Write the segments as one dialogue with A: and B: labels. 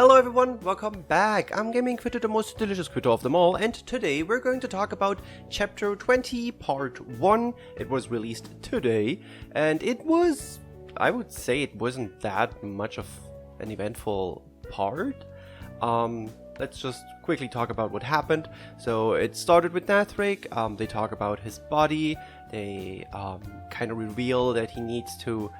A: Hello everyone, welcome back. I'm Gaming Quitte, the most delicious Quitte of them all, and today we're going to talk about Chapter 20, Part 1. It was released today, and it was, I would say it wasn't that much of an eventful part. Let's just quickly talk about what happened. So it started with Nathric. They talk about his body. They kind of reveal that he needs to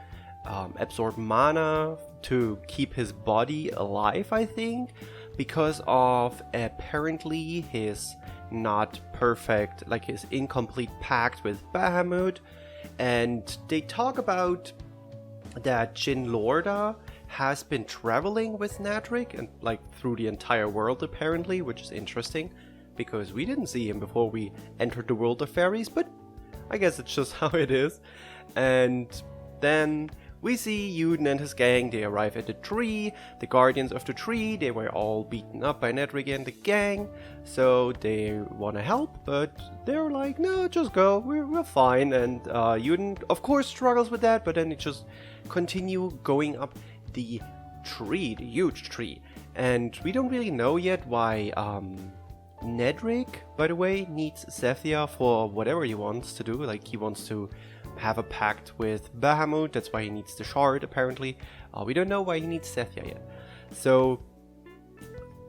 A: absorb mana to keep his body alive, I think, because of apparently his not perfect, like his incomplete pact with Bahamut. And they talk about that Jin Lorda has been traveling with Nathric and like through the entire world apparently, which is interesting because we didn't see him before we entered the world of fairies, but I guess it's just how it is. And then we see Yuden and his gang. They arrive at the tree. The guardians of the tree, they were all beaten up by Nathric and the gang, so they want to help, but they're like, no, just go, we're fine. And Yuden of course struggles with that, but then it just continue going up the tree, the huge tree. And we don't really know yet why Nathric, by the way, needs Zethia for whatever he wants to do. Like, he wants to have a pact with Bahamut, that's why he needs the shard apparently. We don't know why he needs Zethia yet. So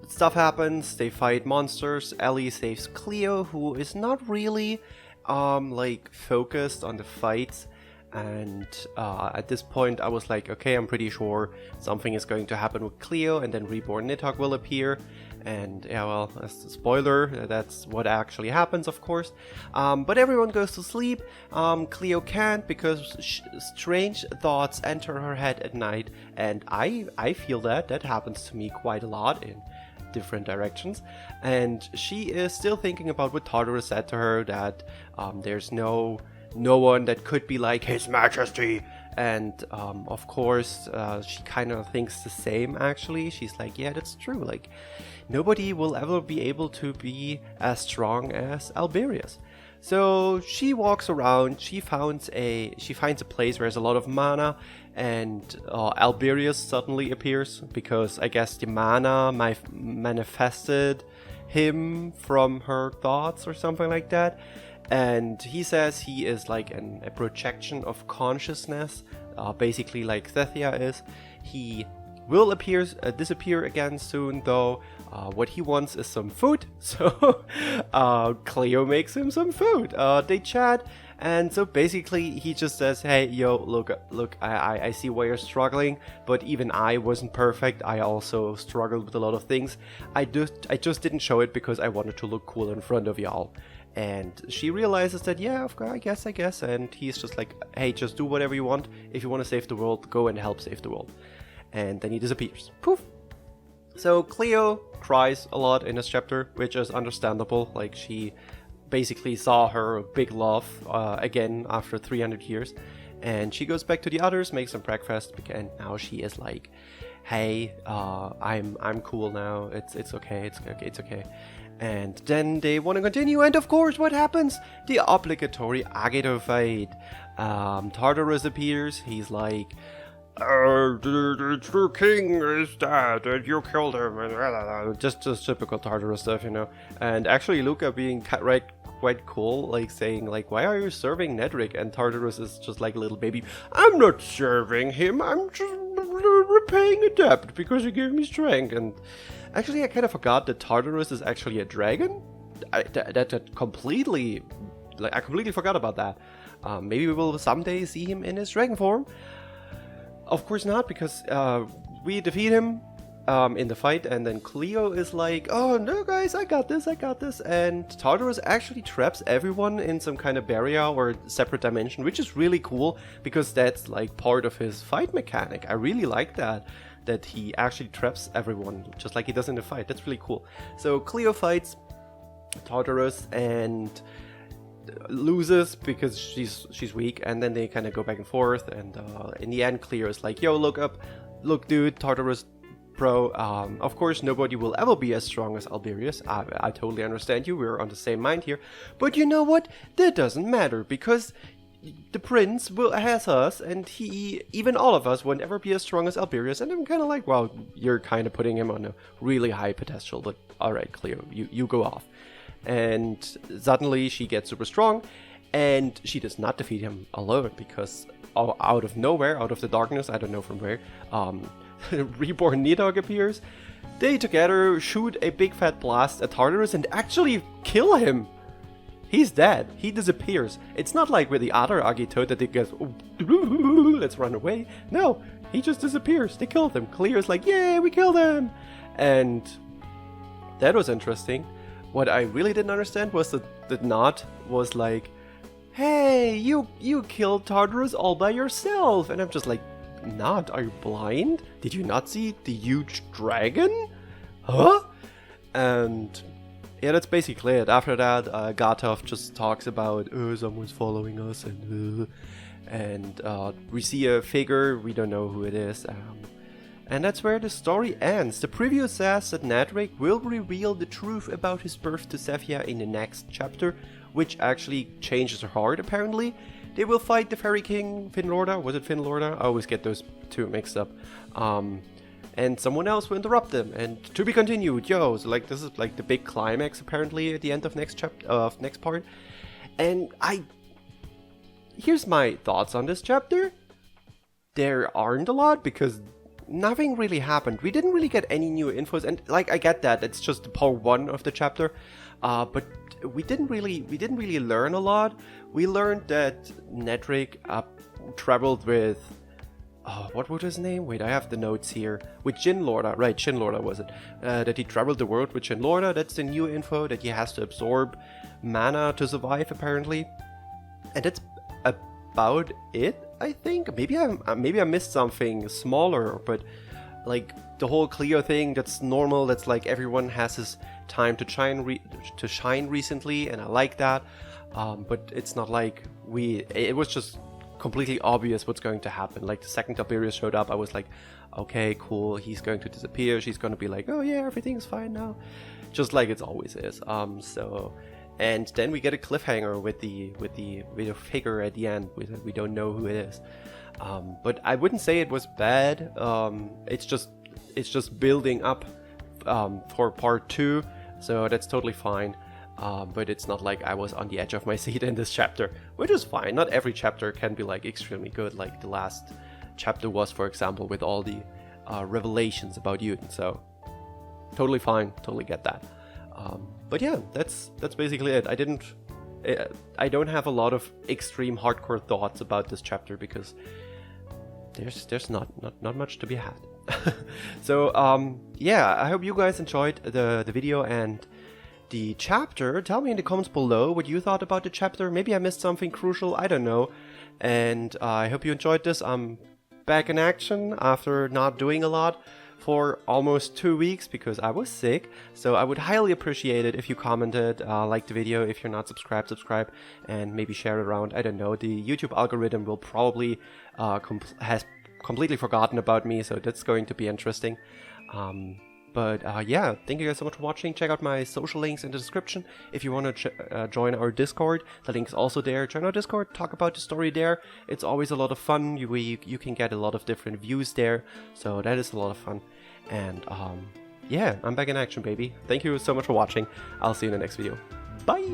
A: stuff happens, they fight monsters. Ellie saves Cleo, who is not really like focused on the fights. And at this point I was like, okay, I'm pretty sure something is going to happen with Cleo, and then Reborn Nidhogg will appear. And yeah, well, as a spoiler, that's what actually happens, of course. But everyone goes to sleep. Cleo can't, because strange thoughts enter her head at night. And I feel that happens to me quite a lot in different directions. And she is still thinking about what Tartarus said to her, that there's no one that could be like His Majesty. And of course she kind of thinks the same actually. She's like, yeah, that's true, like nobody will ever be able to be as strong as Alberius. So she walks around, she finds a place where there's a lot of mana, and Alberius suddenly appears, because I guess the mana manifested him from her thoughts or something like that. And he says he is like a projection of consciousness, basically like Zethia is. He will disappear again soon, though. What he wants is some food, so Cleo makes him some food. They chat, and so basically he just says, hey, yo, look, I see why you're struggling, but even I wasn't perfect. I also struggled with a lot of things. I just didn't show it because I wanted to look cool in front of y'all. And she realizes that, yeah, of course, I guess, and he's just like, hey, just do whatever you want. If you want to save the world, go and help save the world. And then he disappears. Poof! So Cleo cries a lot in this chapter, which is understandable. Like, she basically saw her big love again after 300 years. And she goes back to the others, makes some breakfast, and now she is like, hey, I'm cool now, it's okay, it's okay. And then they want to continue, and of course, what happens? The obligatory Agito fight. Tartarus appears, he's like, the king is dead, and you killed him, just typical Tartarus stuff, you know. And actually Luca being quite cool, like saying like, why are you serving Nathric? And Tartarus is just like a little baby, I'm not serving him, I'm just repaying a debt because he gave me strength. And actually I kind of forgot that Tartarus is actually a dragon. I completely forgot about that. Maybe we will someday see him in his dragon form. Of course not, because we defeat him in the fight, and then Cleo is like, oh no guys, I got this, and Tartarus actually traps everyone in some kind of barrier or separate dimension, which is really cool, because that's like part of his fight mechanic. I really like that he actually traps everyone, just like he does in the fight. That's really cool. So Cleo fights Tartarus and loses because she's weak, and then they kind of go back and forth, and in the end Cleo is like, yo, look dude, Tartarus bro, of course nobody will ever be as strong as Alberius. I totally understand you, we're on the same mind here, but you know what, that doesn't matter, because the prince has us, and he, even all of us, won't ever be as strong as Alberius. And I'm kind of like, wow, you're kind of putting him on a really high pedestal, but alright, Cleo, you go off. And suddenly she gets super strong, and she does not defeat him alone, because out of nowhere, out of the darkness, I don't know from where, Reborn Nidhogg appears. They together shoot a big fat blast at Tartarus and actually kill him. He's dead. He disappears. It's not like with the other Agitoad that they goes, oh, let's run away. No, he just disappears. They killed him. Cleo's like, yay, we killed him. And that was interesting. What I really didn't understand was that Nod was like, hey, you killed Tartarus all by yourself. And I'm just like, Nod, are you blind? Did you not see the huge dragon? Huh? And yeah, that's basically it. After that, Gatov just talks about, someone's following us, and we see a figure, we don't know who it is, and that's where the story ends. The preview says that Nedrick will reveal the truth about his birth to Zephia in the next chapter, which actually changes her heart, apparently. They will fight the Fairy King, Finlorda. Was it Finlorda? I always get those two mixed up. And someone else will interrupt them. And to be continued, yo. So like this is like the big climax apparently at the end of next part. And here's my thoughts on this chapter. There aren't a lot because nothing really happened. We didn't really get any new infos, and like I get that it's just part 1 of the chapter, but we didn't really learn a lot. We learned that Nedrick traveled with what was his name? Wait, I have the notes here. With Shinlorda, right? Shinlorda was it? That he traveled the world with Shinlorda. That's the new info. That he has to absorb mana to survive, apparently, and that's about it. I think maybe I missed something smaller, but like the whole Cleo thing, that's normal. That's like everyone has his time to shine recently, and I like that. But it's not like it was just completely obvious what's going to happen. Like the second Alberius showed up, I was like, okay, cool, he's going to disappear. She's going to be like, oh yeah, everything's fine now, just like it always is. And then we get a cliffhanger with the figure at the end. We don't know who it is. But I wouldn't say it was bad. It's just building up for part 2, so that's totally fine. But it's not like I was on the edge of my seat in this chapter, which is fine. Not every chapter can be like extremely good, like the last chapter was, for example, with all the revelations about Uden. So totally fine, totally get that. But yeah, that's basically it. I don't have a lot of extreme hardcore thoughts about this chapter because there's not much to be had. So yeah, I hope you guys enjoyed the video and the chapter. Tell me in the comments below what you thought about the chapter. Maybe I missed something crucial, I don't know. And I hope you enjoyed this. I'm back in action after not doing a lot for almost 2 weeks because I was sick. So I would highly appreciate it if you commented, like the video. If you're not subscribed, subscribe, and maybe share it around. I don't know, the YouTube algorithm will probably has completely forgotten about me, so that's going to be interesting. But yeah, thank you guys so much for watching. Check out my social links in the description if you want to join our Discord. The link's also there. Join our Discord, talk about the story there. It's always a lot of fun. You can get a lot of different views there, so that is a lot of fun. And yeah, I'm back in action, baby. Thank you so much for watching. I'll see you in the next video. Bye!